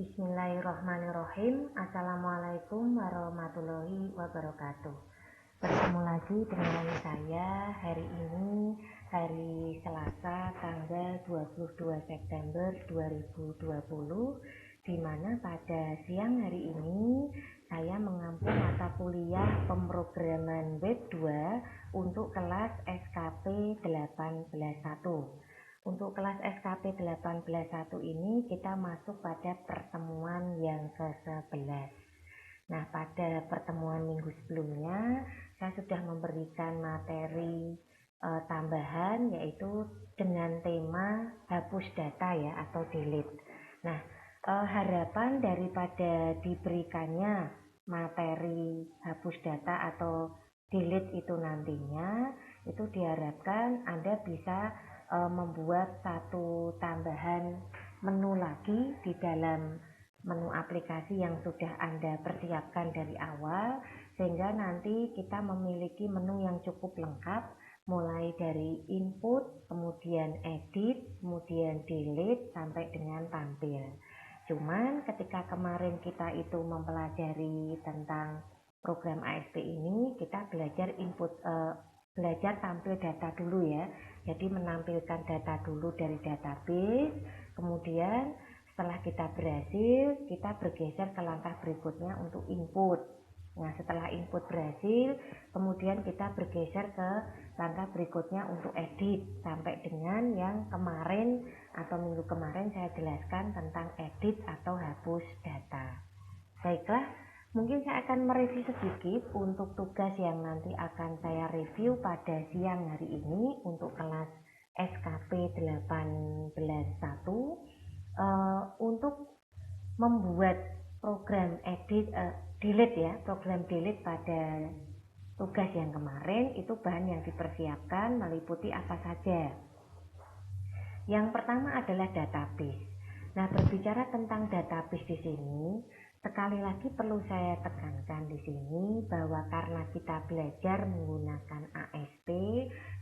Bismillahirrahmanirrahim. Assalamualaikum warahmatullahi wabarakatuh. Bertemu lagi dengan saya hari ini, hari Selasa tanggal 22 September 2020, di mana pada siang hari ini saya mengampu mata kuliah pemrograman web 2 untuk kelas SKP 181. Untuk kelas SKP 181 ini kita masuk pada pertemuan yang ke-11. Nah, pada pertemuan minggu sebelumnya saya sudah memberikan materi tambahan, yaitu dengan tema hapus data ya, atau delete. Nah, harapan daripada diberikannya materi hapus data atau delete itu nantinya, itu diharapkan Anda bisa membuat satu tambahan menu lagi di dalam menu aplikasi yang sudah Anda persiapkan dari awal, sehingga nanti kita memiliki menu yang cukup lengkap, mulai dari input, kemudian edit, kemudian delete, sampai dengan tampil. Cuman ketika kemarin kita itu mempelajari tentang program ASP ini, kita belajar belajar tampil data dulu ya. Jadi menampilkan data dulu dari database, kemudian setelah kita berhasil, kita bergeser ke langkah berikutnya untuk input. Nah, setelah input berhasil, kemudian kita bergeser ke langkah berikutnya untuk edit, sampai dengan yang kemarin atau minggu kemarin saya jelaskan tentang edit atau hapus data. Baiklah, mungkin saya akan mereview sedikit untuk tugas yang nanti akan saya review pada siang hari ini untuk kelas SKP 181, untuk membuat program delete ya, program delete pada tugas yang kemarin. Itu bahan yang dipersiapkan meliputi apa saja. Yang pertama adalah database. Nah, berbicara tentang database di sini, sekali lagi perlu saya tekankan di sini bahwa karena kita belajar menggunakan ASP,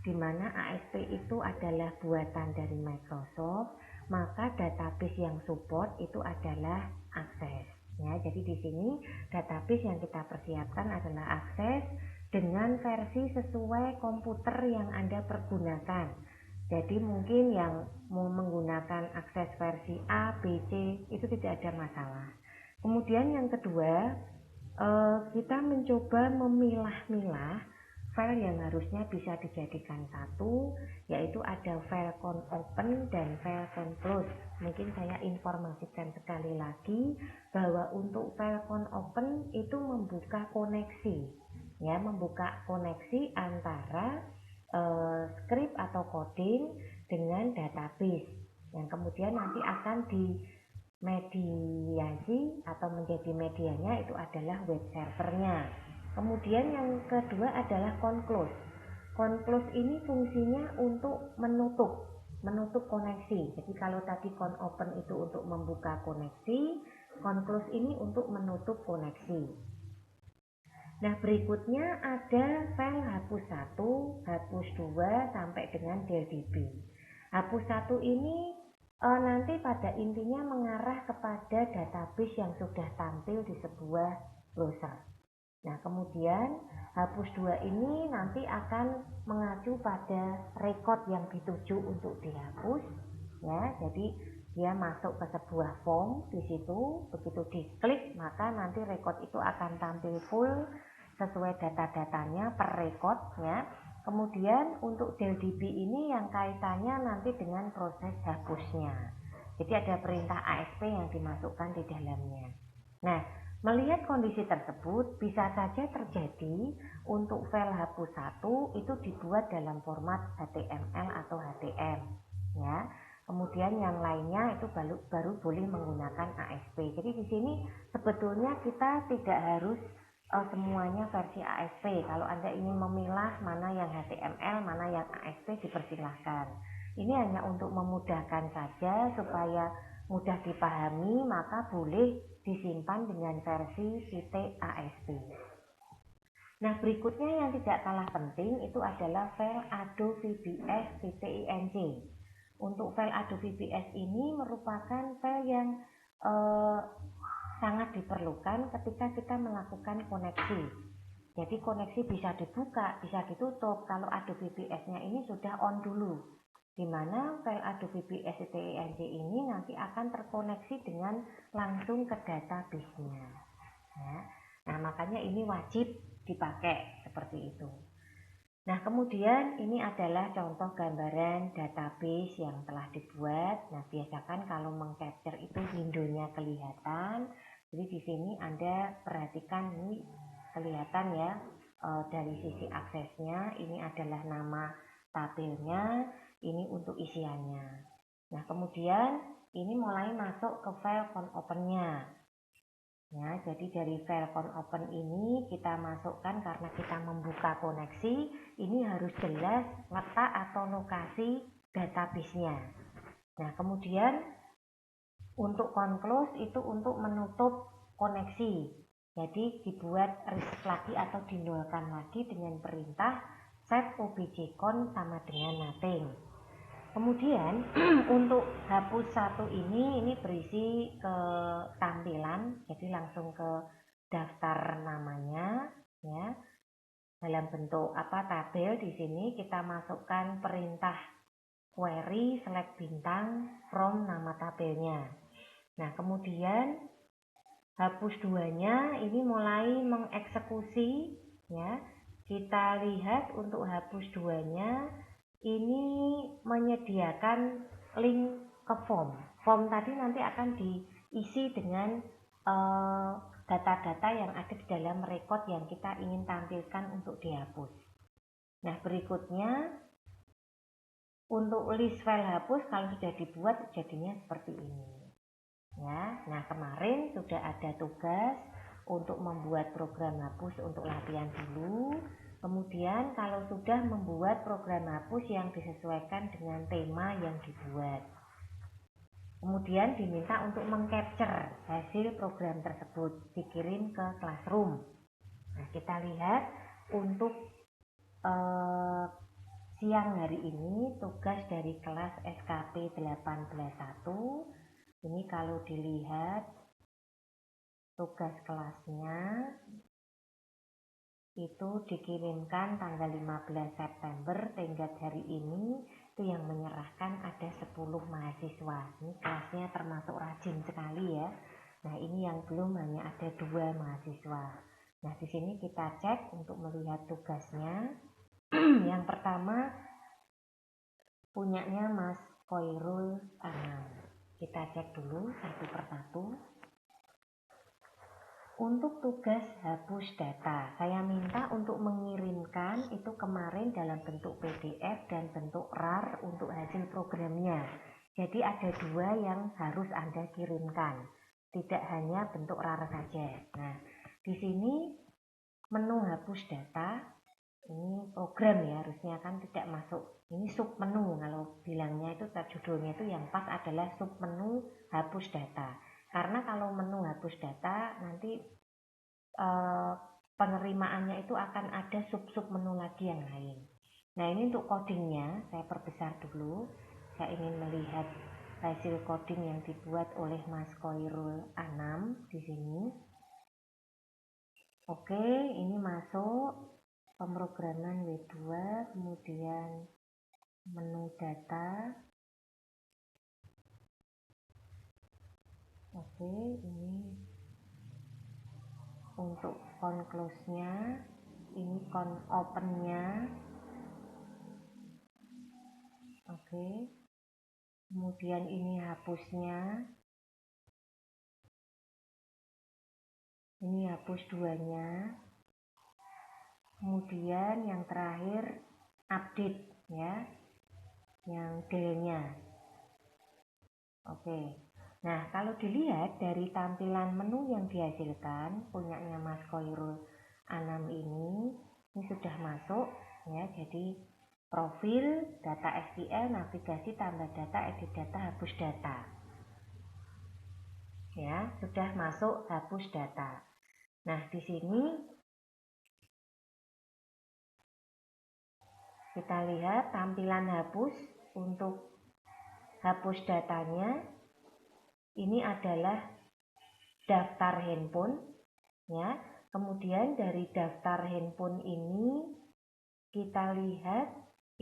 di mana ASP itu adalah buatan dari Microsoft, maka database yang support itu adalah Access. Ya, jadi di sini database yang kita persiapkan adalah Access dengan versi sesuai komputer yang Anda pergunakan. Jadi mungkin yang mau menggunakan Access versi A, B, C itu tidak ada masalah. Kemudian yang kedua, kita mencoba memilah-milah file yang harusnya bisa dijadikan satu, yaitu ada file open dan file close. Mungkin saya informasikan sekali lagi bahwa untuk file open itu membuka koneksi, ya, membuka koneksi antara script atau coding dengan database, yang kemudian nanti akan mediasi atau menjadi medianya itu adalah web servernya. Kemudian yang kedua adalah conclose. Conclose ini fungsinya untuk menutup koneksi. Jadi kalau tadi open itu untuk membuka koneksi, conclose ini untuk menutup koneksi. Nah, berikutnya ada file hapus 1, hapus 2 sampai dengan DLDB. Hapus 1 ini nanti pada intinya mengarah kepada database yang sudah tampil di sebuah browser. Nah, kemudian hapus 2 ini nanti akan mengacu pada record yang dituju untuk dihapus, ya. Jadi dia masuk ke sebuah form di situ, begitu diklik maka nanti record itu akan tampil full sesuai data-datanya per recordnya. Kemudian untuk DLDB ini yang kaitannya nanti dengan proses hapusnya. Jadi ada perintah ASP yang dimasukkan di dalamnya. Nah, melihat kondisi tersebut bisa saja terjadi untuk file hapus 1 itu dibuat dalam format HTML atau HTM, ya. Kemudian yang lainnya itu baru boleh menggunakan ASP. Jadi di sini sebetulnya kita tidak harus semuanya versi ASP. Kalau Anda ingin memilah mana yang HTML, mana yang ASP, dipersilahkan. Ini hanya untuk memudahkan saja supaya mudah dipahami, maka boleh disimpan dengan versi .asp. Nah, berikutnya yang tidak kalah penting itu adalah file Adobe VBS .inc. Untuk file Adobe VBS ini merupakan file yang eh, sangat diperlukan ketika kita melakukan koneksi. Jadi koneksi bisa dibuka, bisa ditutup kalau Adobe VPS-nya ini sudah on dulu, di mana file Adobe VPS TINJ ini nanti akan terkoneksi dengan langsung ke database-nya. Ya. Nah, makanya ini wajib dipakai seperti itu. Nah, kemudian ini adalah contoh gambaran database yang telah dibuat. Nah, biasakan kalau mengcapture itu windownya kelihatan. Jadi di sini Anda perhatikan ini kelihatan ya, dari sisi aksesnya ini adalah nama tabelnya, ini untuk isiannya. Nah, kemudian ini mulai masuk ke file open-nya. Ya, jadi dari file open ini kita masukkan karena kita membuka koneksi, ini harus jelas letak atau lokasi database-nya. Nah, kemudian untuk close itu untuk menutup koneksi. Jadi dibuat reset lagi atau dinolkan lagi dengan perintah set objcon sama dengan nothing. Kemudian untuk hapus satu ini berisi ke tampilan, jadi langsung ke daftar namanya ya. Dalam bentuk tabel di sini kita masukkan perintah query select bintang from nama tabelnya. Nah, kemudian hapus duanya ini mulai mengeksekusi ya. Kita lihat untuk hapus duanya ini menyediakan link ke form. Form tadi nanti akan diisi dengan data-data yang ada di dalam record yang kita ingin tampilkan untuk dihapus. Nah, berikutnya untuk list file hapus kalau sudah dibuat jadinya seperti ini. Ya, nah kemarin sudah ada tugas untuk membuat program hapus untuk latihan dulu. Kemudian kalau sudah membuat program hapus yang disesuaikan dengan tema yang dibuat, kemudian diminta untuk mengcapture hasil program tersebut, dikirim ke classroom. Nah, kita lihat untuk siang hari ini tugas dari kelas SKP 181. Ini kalau dilihat tugas kelasnya itu dikirimkan tanggal 15 September, tenggat hari ini itu yang menyerahkan ada 10 mahasiswa. Ini kelasnya termasuk rajin sekali ya. Nah, ini yang belum hanya ada 2 mahasiswa. Nah, di sini kita cek untuk melihat tugasnya. Yang pertama punyanya Mas Koirul Anam. Kita cek dulu satu persatu. Untuk tugas hapus data, saya minta untuk mengirimkan itu kemarin dalam bentuk PDF dan bentuk RAR untuk hasil programnya. Jadi ada 2 yang harus Anda kirimkan, tidak hanya bentuk RAR saja. Nah, di sini menu hapus data, ini program ya, harusnya kan tidak masuk. Ini sub menu, kalau bilangnya itu judulnya itu yang pas adalah sub menu hapus data. Karena kalau menu hapus data nanti penerimaannya itu akan ada sub-sub menu lagi yang lain. Nah, ini untuk codingnya saya perbesar dulu. Saya ingin melihat hasil coding yang dibuat oleh Mas Koirul Anam di sini. Oke, ini masuk pemrograman W2, kemudian menu data. Oke, ini untuk close-nya, ini open-nya. Oke. Kemudian ini hapusnya. Ini hapus duanya. Kemudian yang terakhir update ya. Yang delnya. Oke. Nah, kalau dilihat dari tampilan menu yang dihasilkan punyanya Mas Koirul Anam ini sudah masuk ya. Jadi profil, data SQL, navigasi, tambah data, edit data, hapus data. Ya, sudah masuk hapus data. Nah, di sini kita lihat tampilan hapus untuk hapus datanya. ini adalah daftar handphone ya. Kemudian dari daftar handphone ini kita lihat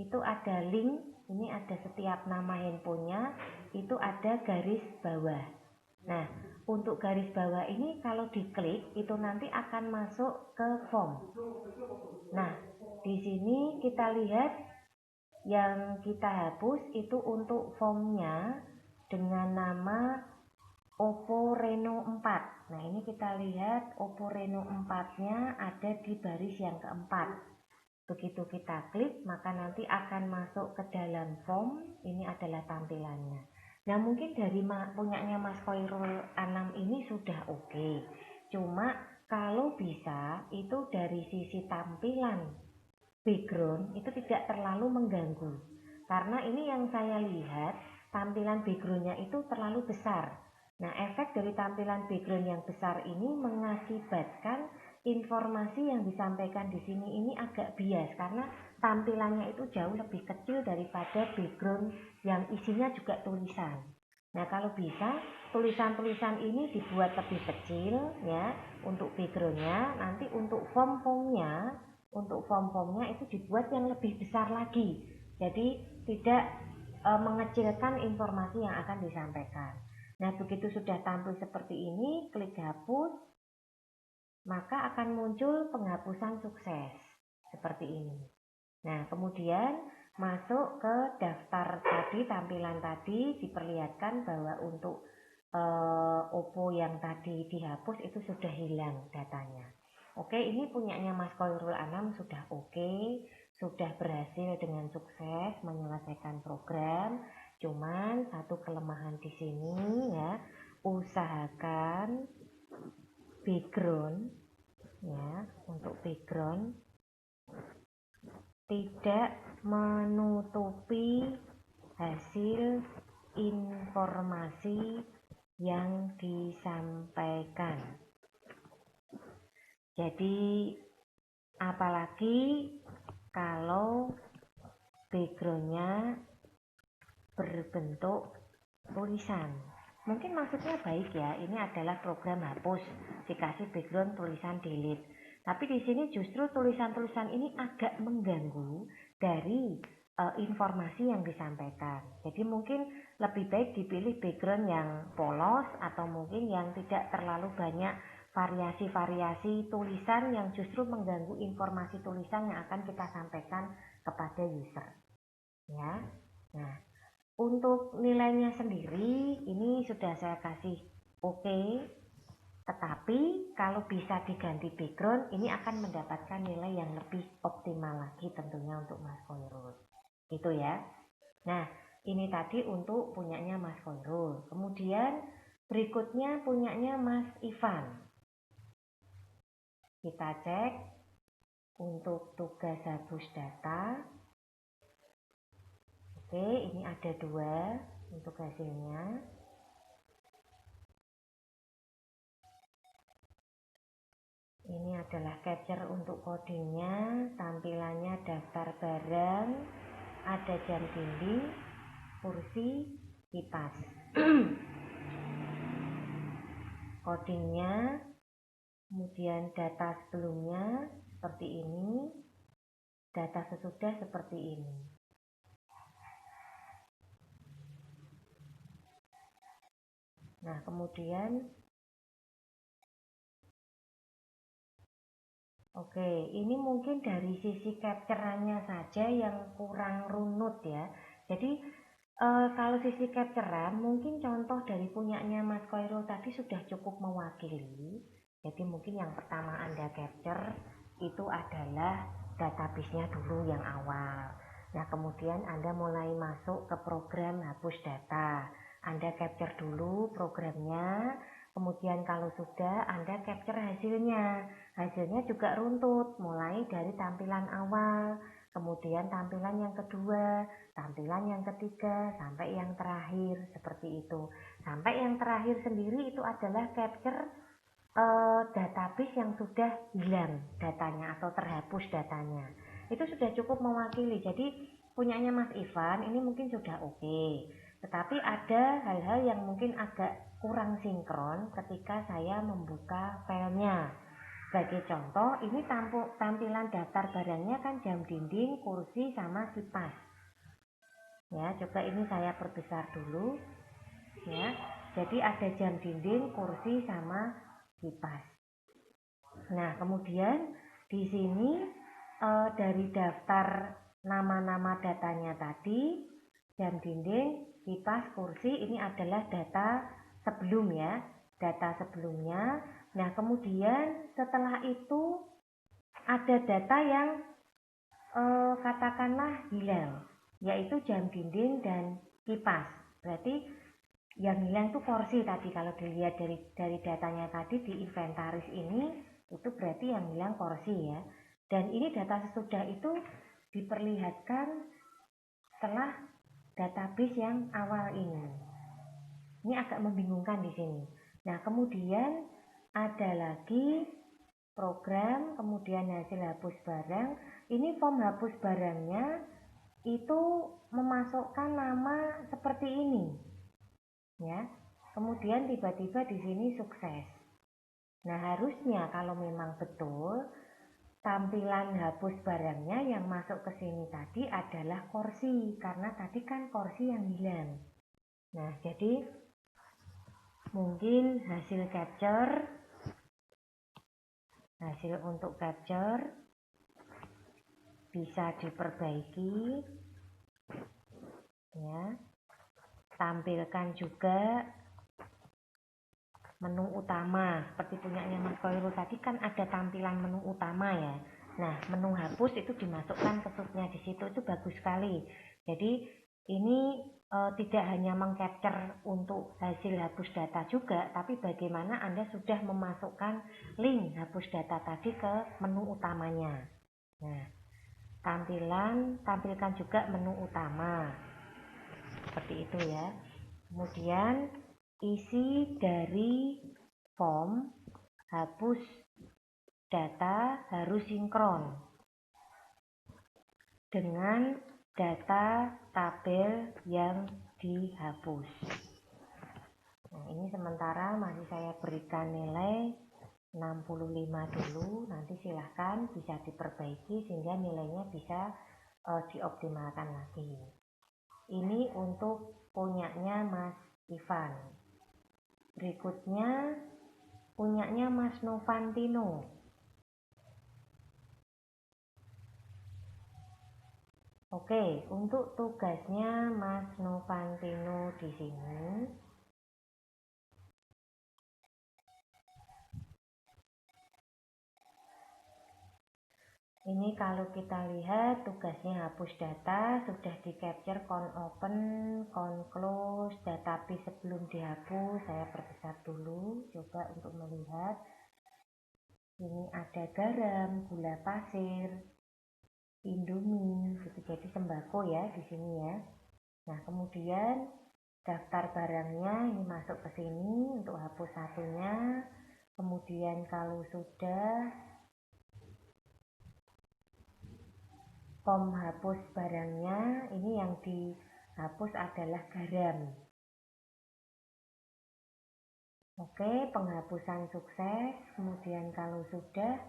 itu ada link, ini ada setiap nama handphonenya, itu ada garis bawah. Nah, untuk garis bawah ini kalau diklik itu nanti akan masuk ke form. Nah, di sini kita lihat yang kita hapus itu untuk formnya dengan nama Oppo Reno 4. Nah, ini kita lihat Oppo Reno 4-nya ada di baris yang keempat. Begitu kita klik, maka nanti akan masuk ke dalam form. Ini adalah tampilannya. Nah, mungkin dari punyanya Mas Khairul Anam ini sudah oke. Cuma kalau bisa itu dari sisi tampilan background itu tidak terlalu mengganggu. Karena ini yang saya lihat, tampilan backgroundnya itu terlalu besar. Nah, efek dari tampilan background yang besar ini mengakibatkan informasi yang disampaikan di sini ini agak bias karena tampilannya itu jauh lebih kecil daripada background yang isinya juga tulisan. Nah, kalau bisa tulisan-tulisan ini dibuat lebih kecil ya untuk backgroundnya. Nanti untuk form-formnya itu dibuat yang lebih besar lagi. Jadi tidak mengecilkan informasi yang akan disampaikan. Nah, begitu sudah tampil seperti ini, klik hapus, maka akan muncul penghapusan sukses seperti ini. Nah, kemudian masuk ke daftar tadi, tampilan tadi diperlihatkan bahwa untuk Oppo yang tadi dihapus itu sudah hilang datanya. Oke, ini punyanya Mas Khairul Anam sudah oke, sudah berhasil dengan sukses menyelesaikan program. Cuman satu kelemahan di sini ya, usahakan background ya, untuk background tidak menutupi hasil informasi yang disampaikan. Jadi apalagi kalau backgroundnya berbentuk tulisan. Mungkin maksudnya baik ya, ini adalah program hapus, dikasih background tulisan delete. Tapi di sini justru tulisan-tulisan ini agak mengganggu dari informasi yang disampaikan. Jadi mungkin lebih baik dipilih background yang polos atau mungkin yang tidak terlalu banyak variasi-variasi tulisan yang justru mengganggu informasi tulisan yang akan kita sampaikan kepada user. Ya. Nah, untuk nilainya sendiri ini sudah saya kasih oke. Tetapi kalau bisa diganti background ini akan mendapatkan nilai yang lebih optimal lagi tentunya untuk Mas Khairul. Gitu ya. Nah, ini tadi untuk punyanya Mas Khairul. Kemudian berikutnya punyanya Mas Ivan. Kita cek untuk tugas hapus data. Oke, ini ada 2 untuk hasilnya. Ini adalah capture untuk codingnya, tampilannya daftar barang, ada jam dinding, kursi, kipas. Codingnya, kemudian data sebelumnya seperti ini, data sesudah seperti ini. Nah, kemudian oke, ini mungkin dari sisi capture-annya saja yang kurang runut ya. Jadi kalau sisi capture-an mungkin contoh dari punyanya Mas Khairul tadi sudah cukup mewakili. Jadi mungkin yang pertama Anda capture itu adalah database-nya dulu yang awal. Nah, kemudian Anda mulai masuk ke program hapus data. Anda capture dulu programnya, kemudian kalau sudah Anda capture hasilnya. Hasilnya juga runtut, mulai dari tampilan awal, kemudian tampilan yang kedua, tampilan yang ketiga, sampai yang terakhir, seperti itu. Sampai yang terakhir sendiri itu adalah capture database yang sudah hilang datanya atau terhapus datanya. Itu sudah cukup mewakili. Jadi punyanya Mas Ivan ini mungkin sudah oke. Tetapi ada hal-hal yang mungkin agak kurang sinkron ketika saya membuka filenya. Sebagai contoh, ini tampilan daftar barangnya kan jam dinding, kursi, sama kipas. Ya, coba ini saya perbesar dulu. Ya, jadi ada jam dinding, kursi, sama kipas. Nah, kemudian di sini dari daftar nama-nama datanya tadi, jam dinding, kipas, kursi, ini adalah data sebelum ya, data sebelumnya. Nah, kemudian setelah itu ada data yang katakanlah hilang, yaitu jam dinding dan kipas. Berarti yang hilang itu kursi tadi. Kalau dilihat dari datanya tadi di inventaris ini, itu berarti yang hilang kursi ya. Dan ini data sesudah itu diperlihatkan setelah database yang awal ini. Ini agak membingungkan di sini. Nah, kemudian ada lagi program, kemudian hasil hapus barang. Ini form hapus barangnya itu memasukkan nama seperti ini, ya. Kemudian tiba-tiba di sini sukses. Nah, harusnya kalau memang betul tampilan hapus barangnya yang masuk ke sini tadi adalah kursi, karena tadi kan kursi yang hilang. Nah, jadi mungkin hasil untuk capture bisa diperbaiki ya. Tampilkan juga menu utama seperti punyanya Mas Koirul tadi kan ada tampilan menu utama ya. Nah, menu hapus itu dimasukkan ke subnya di situ, itu bagus sekali. Jadi ini tidak hanya mengcapture untuk hasil hapus data juga, tapi bagaimana Anda sudah memasukkan link hapus data tadi ke menu utamanya. Nah, tampilkan juga menu utama seperti itu ya. Kemudian isi dari form hapus data harus sinkron dengan data tabel yang dihapus. Nah, ini sementara masih saya berikan nilai 65 dulu, nanti silahkan bisa diperbaiki sehingga nilainya bisa dioptimalkan lagi. Ini untuk punyanya Mas Ivan. Berikutnya punyanya Mas Novantino. Oke, untuk tugasnya Mas Novantino di sini ini kalau kita lihat tugasnya hapus data sudah di capture count open, count close, database sebelum dihapus. Saya perbesar dulu coba untuk melihat. Ini ada garam, gula pasir, Indomie, gitu. Jadi sembako ya di sini ya. Nah, kemudian daftar barangnya ini masuk ke sini untuk hapus satunya. Kemudian kalau sudah form hapus barangnya, ini yang dihapus adalah garam. Oke, penghapusan sukses. Kemudian kalau sudah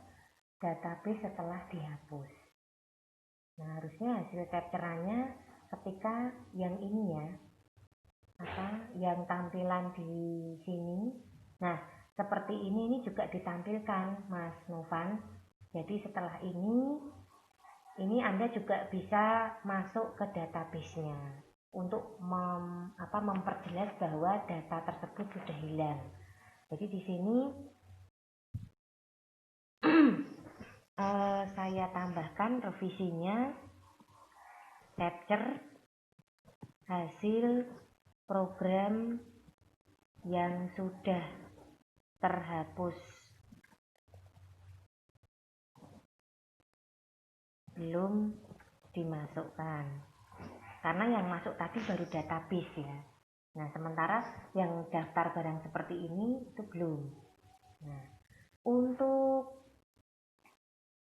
database setelah dihapus. Nah, harusnya hasil capture-nya ketika yang ini ya, yang tampilan di sini. Nah, seperti ini juga ditampilkan Mas Novan. Jadi setelah ini Anda juga bisa masuk ke database-nya untuk memperjelas bahwa data tersebut sudah hilang. Jadi di sini saya tambahkan revisinya, capture hasil program yang sudah terhapus belum dimasukkan, karena yang masuk tadi baru database ya. Nah, sementara yang daftar barang seperti ini itu belum. Nah, untuk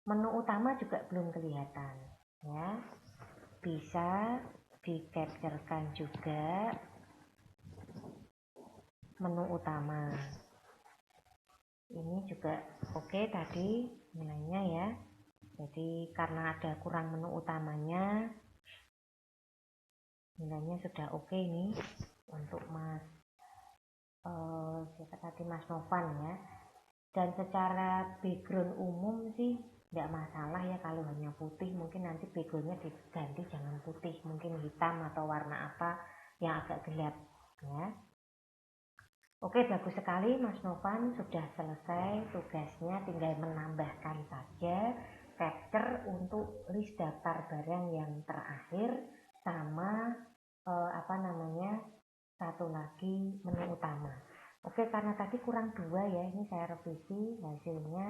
menu utama juga belum kelihatan ya, bisa di-capturekan juga menu utama. Ini juga oke tadi nilainya ya. Jadi karena ada kurang menu utamanya, nilainya sudah oke nih untuk siapa tadi, Mas Novan ya. Dan secara background umum sih tidak masalah ya kalau hanya putih, mungkin nanti backgroundnya diganti jangan putih, mungkin hitam atau warna apa yang agak gelap ya. Oke, bagus sekali Mas Novan, sudah selesai tugasnya, tinggal menambahkan saja capture untuk list daftar barang yang terakhir sama satu lagi menu utama. Oke, karena tadi kurang 2 ya, ini saya revisi hasilnya.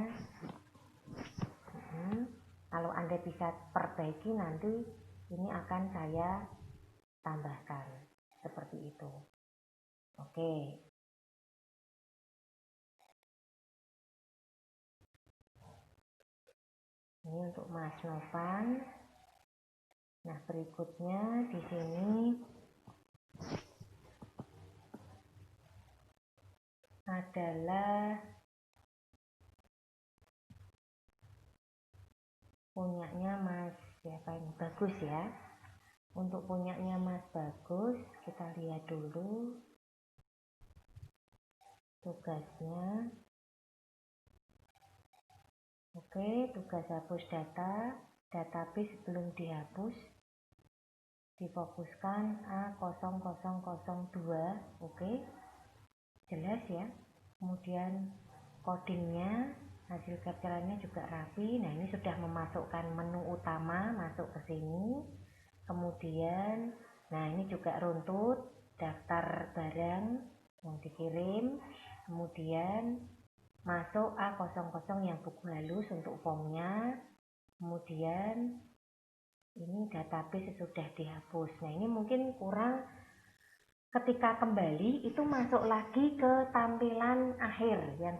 Kalau Anda bisa perbaiki nanti ini akan saya tambahkan seperti itu. Oke. Ini untuk Mas Novan. Nah, berikutnya di sini adalah punyanya Mas siapa ini? Bagus ya. Untuk punyanya Mas Bagus, kita lihat dulu tugasnya. Oke, tugas hapus data, database belum dihapus, difokuskan A0002, oke, jelas ya. Kemudian codingnya, hasil capture-nya juga rapi. Nah, ini sudah memasukkan menu utama masuk ke sini. Kemudian, nah ini juga runtut daftar barang yang dikirim. Kemudian masuk A00 yang buku halus untuk formnya. Kemudian ini database sudah dihapus. Nah, ini mungkin kurang, ketika kembali itu masuk lagi ke tampilan akhir yang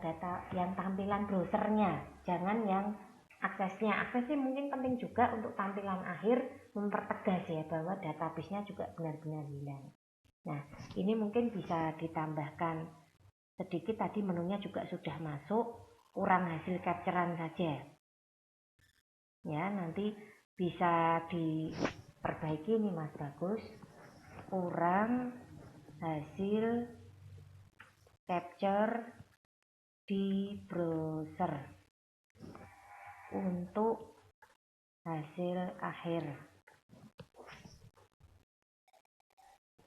tampilan browsernya, jangan yang aksesnya. Aksesnya mungkin penting juga untuk tampilan akhir, mempertegas ya bahwa database-nya juga benar-benar hilang. Nah, ini mungkin bisa ditambahkan sedikit, tadi menunya juga sudah masuk, kurang hasil capture-an saja ya, nanti bisa diperbaiki nih Mas Bagus, kurang hasil capture di browser untuk hasil akhir,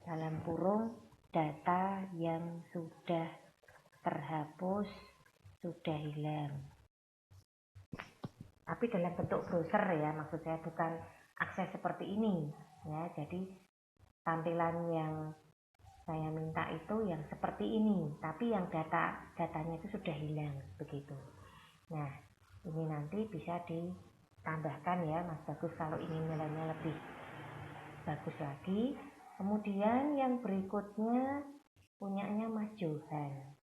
dalam kurung data yang sudah terhapus sudah hilang, tapi dalam bentuk browser ya, maksud saya bukan akses seperti ini ya. Jadi tampilan yang saya minta itu yang seperti ini, tapi yang datanya itu sudah hilang begitu. Nah, ini nanti bisa ditambahkan ya Mas Bagus kalau ingin nilainya lebih bagus lagi. Kemudian yang berikutnya punyanya Mas Johan.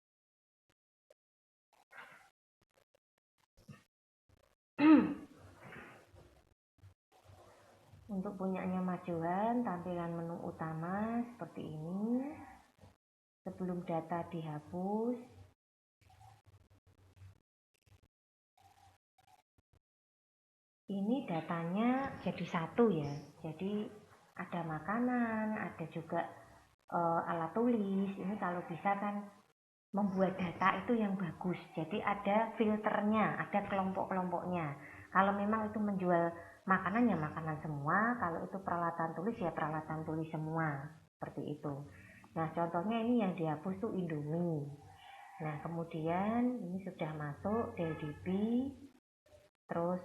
Untuk punyanya Mas Johan, tampilan menu utama seperti ini. Sebelum data dihapus, ini datanya jadi satu ya. Jadi ada makanan, ada juga alat tulis. Ini kalau bisa kan membuat data itu yang bagus, jadi ada filternya, ada kelompok-kelompoknya. Kalau memang itu menjual makanan ya makanan semua, kalau itu peralatan tulis ya peralatan tulis semua, seperti itu. Nah, contohnya ini yang dihapus tuh Indomie. Nah, kemudian ini sudah masuk DLDB, terus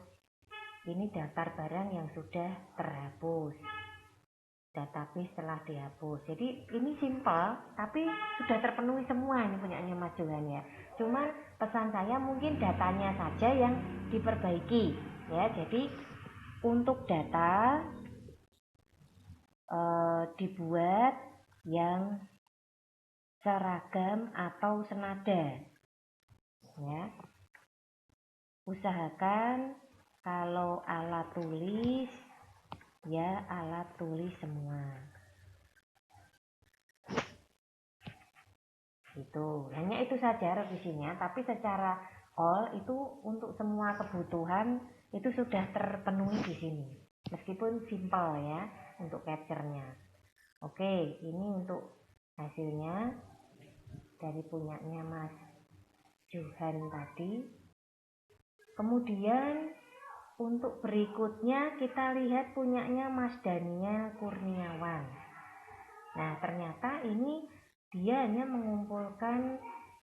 ini daftar barang yang sudah terhapus, database telah dihapus. Jadi ini simpel, tapi sudah terpenuhi semua ini punyanya Mas Johan ya. Cuma pesan saya mungkin datanya saja yang diperbaiki ya. Jadi untuk data dibuat yang seragam atau senada ya. Usahakan kalau alat tulis ya alat tulis semua. Gitu. Hanya itu saja revisinya, tapi secara all itu untuk semua kebutuhan itu sudah terpenuhi di sini. Meskipun simple ya untuk capture-nya. Oke, ini untuk hasilnya dari punyanya Mas Johan tadi. Kemudian untuk berikutnya kita lihat punyanya Mas Daniel Kurniawan. Nah, ternyata ini dia hanya mengumpulkan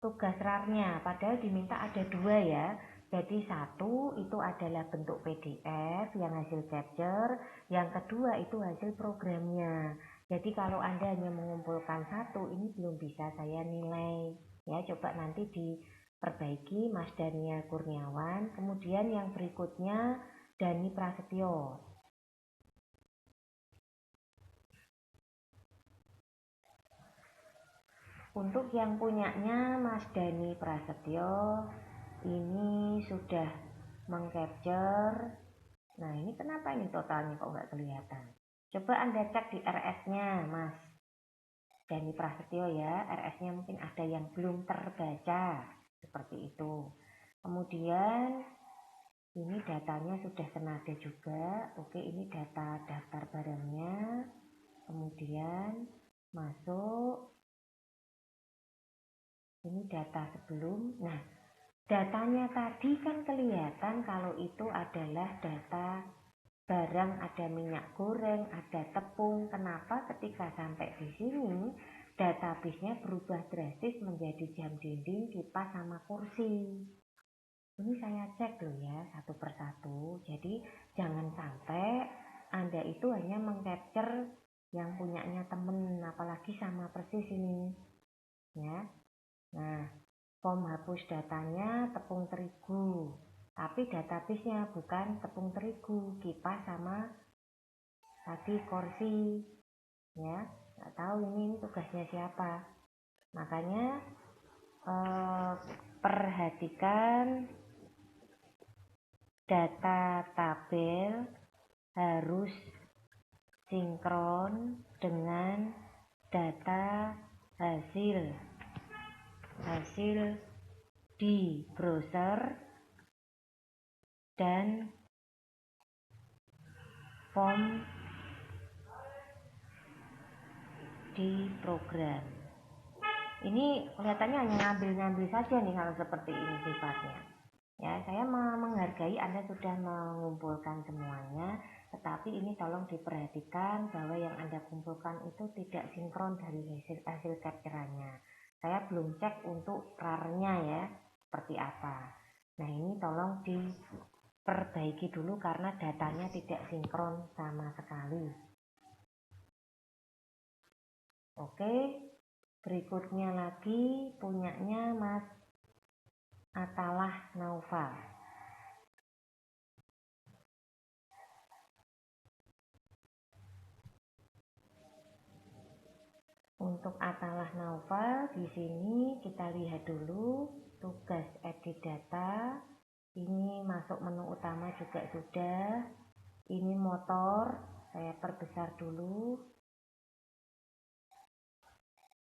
tugas RAR-nya, padahal diminta ada 2 ya. Jadi 1 itu adalah bentuk PDF yang hasil capture, yang kedua itu hasil programnya. Jadi kalau Anda hanya mengumpulkan 1, ini belum bisa saya nilai. Ya, coba nanti diperbaiki Mas Daniel Kurniawan. Kemudian yang berikutnya Dani Prasetyo. Untuk yang punyanya Mas Dani Prasetyo ini sudah mengcapture. Nah, ini kenapa ini totalnya kok nggak kelihatan? Coba Anda cek di RS-nya Mas Dani Prasetyo ya. RS-nya mungkin ada yang belum terbaca seperti itu. Kemudian ini datanya sudah senada juga. Oke, ini data daftar barangnya. Kemudian masuk. Ini data sebelum. Nah, datanya tadi kan kelihatan kalau itu adalah data barang, ada minyak goreng, ada tepung. Kenapa ketika sampai di sini database-nya berubah drastis menjadi jam dinding, kipas sama kursi? Ini saya cek loh ya satu persatu. Jadi jangan sampai Anda itu hanya mengcapture yang punyanya temen, apalagi sama persis ini ya. Nah, form hapus datanya tepung terigu, tapi database-nya bukan tepung terigu, kipas sama tadi kursi ya. Nggak tahu ini tugasnya siapa. Makanya perhatikan data tabel harus sinkron dengan data hasil di browser dan form di program. Ini kelihatannya hanya ngambil-ngambil saja nih kalau seperti ini sifatnya. Ya, saya menghargai Anda sudah mengumpulkan semuanya, tetapi ini tolong diperhatikan bahwa yang Anda kumpulkan itu tidak sinkron dari hasil capture-nya. Saya belum cek untuk RAR-nya ya, seperti apa. Nah, ini tolong diperbaiki dulu karena datanya tidak sinkron sama sekali. Oke, berikutnya lagi punyanya Mas Atalah Naufal. Untuk Atalah Naufal di sini kita lihat dulu tugas edit data. Ini masuk menu utama juga sudah. Ini motor, saya perbesar dulu.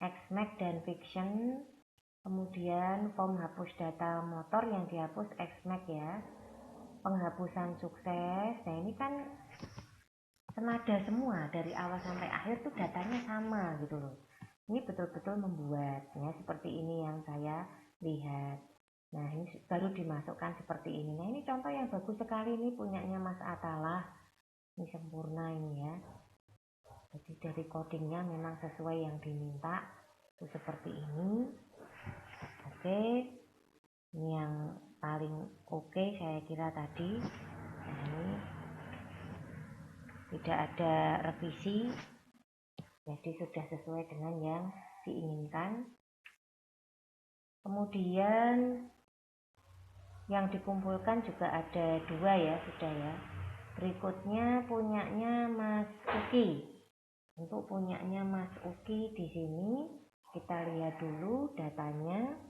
Xmax dan Fiction. Kemudian form hapus data motor yang dihapus Xmax ya. Penghapusan sukses. Nah, ini kan senada semua dari awal sampai akhir tuh datanya sama gitu loh. Ini betul-betul membuat ya seperti ini yang saya lihat. Nah, ini baru dimasukkan seperti ini. Nah, ini contoh yang bagus sekali ini punyanya Mas Atalah. Ini sempurna ini ya. Jadi dari codingnya memang sesuai yang diminta. Itu seperti ini. Oke. Ini yang paling oke saya kira tadi. Nah, ini tidak ada revisi. Jadi sudah sesuai dengan yang diinginkan. Kemudian yang dikumpulkan juga ada 2 ya, sudah ya. Berikutnya punyanya Mas Uki. Untuk punyanya Mas Uki di sini kita lihat dulu datanya.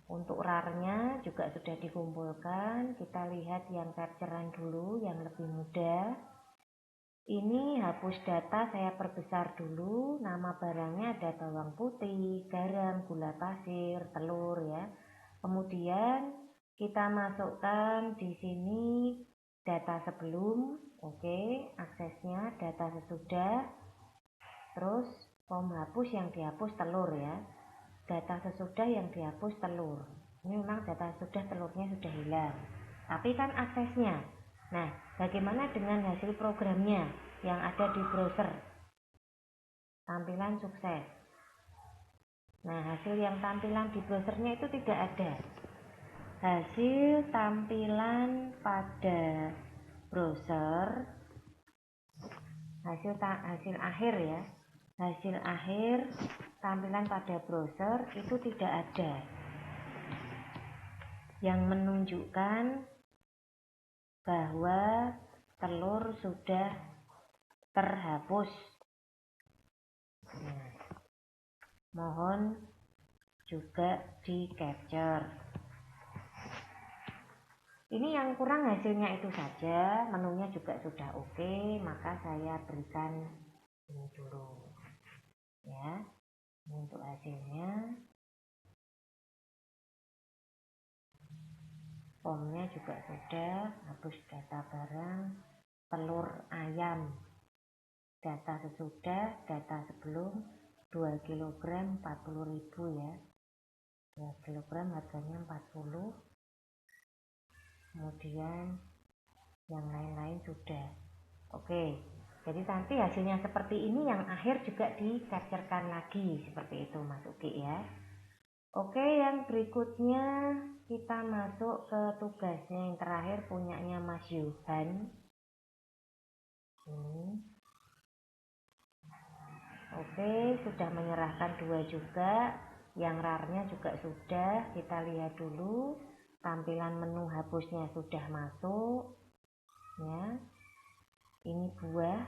Untuk RAR-nya juga sudah dikumpulkan. Kita lihat yang capture-an dulu yang lebih mudah. Ini hapus data saya perbesar dulu. Nama barangnya ada bawang putih, garam, gula pasir, telur ya. Kemudian kita masukkan di sini data sebelum, oke, aksesnya data sesudah. Terus form hapus yang dihapus telur ya. Data sesudah yang dihapus telur. Ini memang data sesudah telurnya sudah hilang. Tapi kan aksesnya. Nah, bagaimana dengan hasil programnya yang ada di browser? Tampilan sukses. Nah, hasil yang tampilan di browsernya itu tidak ada. Hasil tampilan pada browser, hasil akhir ya. Hasil akhir tampilan pada browser itu tidak ada yang menunjukkan bahwa telur sudah terhapus. Nah, mohon juga di capture. Ini yang kurang hasilnya itu saja, menunya juga sudah oke, maka saya berikan ini dulu ya. Ini untuk hasilnya. Formnya juga sudah, hapus data barang, telur ayam, data sesudah, data sebelum 2 kg 40.000 ya. 2 kg harganya 40. Kemudian yang lain-lain sudah. Oke, jadi nanti hasilnya seperti ini, yang akhir juga di capturekan lagi seperti itu Mas Uki ya. Oke, yang berikutnya kita masuk ke tugasnya yang terakhir punyanya Mas Yuhan. Oke, sudah menyerahkan 2 juga. Yang RAR-nya juga sudah. Kita lihat dulu. Tampilan menu hapusnya sudah masuk. Ya. Ini buah.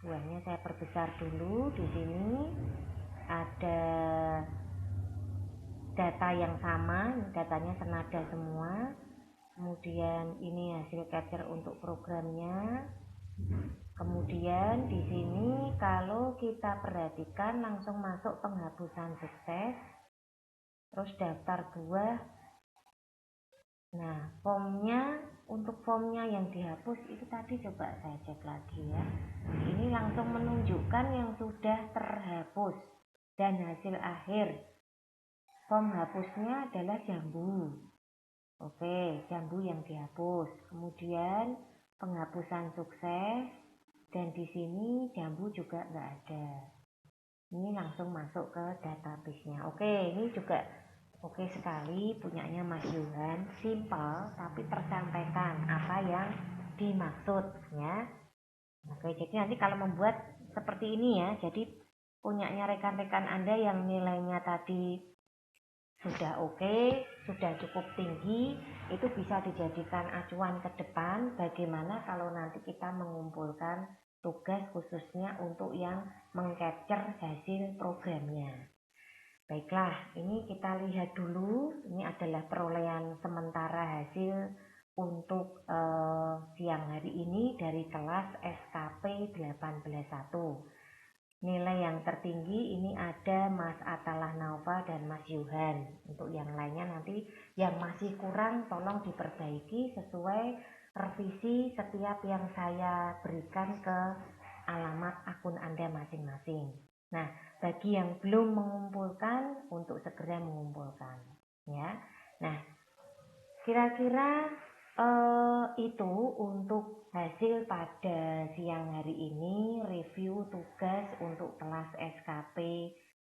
Buahnya saya perbesar dulu. Di sini ada data yang sama, datanya senada semua. Kemudian ini hasil capture untuk programnya. Kemudian di sini kalau kita perhatikan langsung masuk penghapusan sukses. Terus daftar buah. Nah, untuk formnya yang dihapus itu tadi coba saya cek lagi ya. Ini langsung menunjukkan yang sudah terhapus dan hasil akhir. Form hapusnya adalah jambu. Oke, jambu yang dihapus. Kemudian penghapusan sukses, dan di sini jambu juga nggak ada. Ini langsung masuk ke database-nya. Oke, ini juga oke sekali punyanya Mas Yuhan. Simple tapi tersampaikan apa yang dimaksud ya. Oke, jadi nanti kalau membuat seperti ini ya, jadi punyanya rekan-rekan Anda yang nilainya tadi sudah oke, sudah cukup tinggi, itu bisa dijadikan acuan ke depan bagaimana kalau nanti kita mengumpulkan tugas khususnya untuk yang mengcapture hasil programnya. Baiklah, ini kita lihat dulu. Ini adalah perolehan sementara hasil untuk siang hari ini dari kelas SKP 181. Nilai yang tertinggi ini ada Mas Atalah Naufa dan Mas Yuhan. Untuk yang lainnya nanti yang masih kurang tolong diperbaiki sesuai revisi setiap yang saya berikan ke alamat akun Anda masing-masing. Nah, bagi yang belum mengumpulkan untuk segera mengumpulkan ya. Nah, kira-kira itu untuk hasil pada siang hari ini, review tugas untuk kelas SKP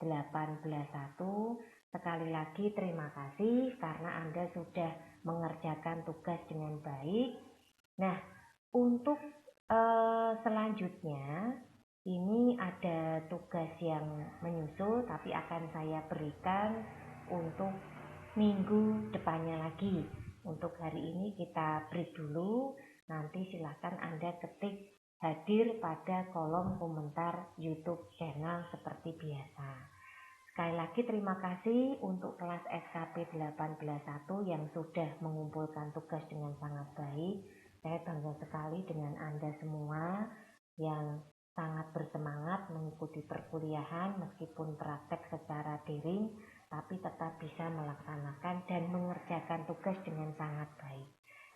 181. Sekali lagi terima kasih karena Anda sudah mengerjakan tugas dengan baik. Nah, untuk selanjutnya ini ada tugas yang menyusul tapi akan saya berikan untuk minggu depannya lagi. Untuk hari ini kita break dulu. Nanti silahkan Anda ketik hadir pada kolom komentar YouTube channel seperti biasa. Sekali lagi terima kasih untuk kelas SKP 181 yang sudah mengumpulkan tugas dengan sangat baik. Saya bangga sekali dengan Anda semua. yang sangat bersemangat mengikuti perkuliahan meskipun praktek secara daring, tapi tetap bisa melaksanakan dan mengerjakan tugas dengan sangat baik.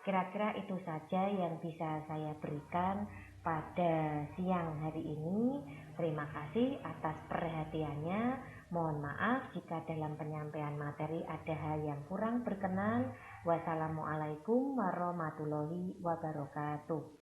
Kira-kira itu saja yang bisa saya berikan pada siang hari ini. Terima kasih atas perhatiannya. Mohon maaf jika dalam penyampaian materi ada hal yang kurang berkenan. Wassalamualaikum warahmatullahi wabarakatuh.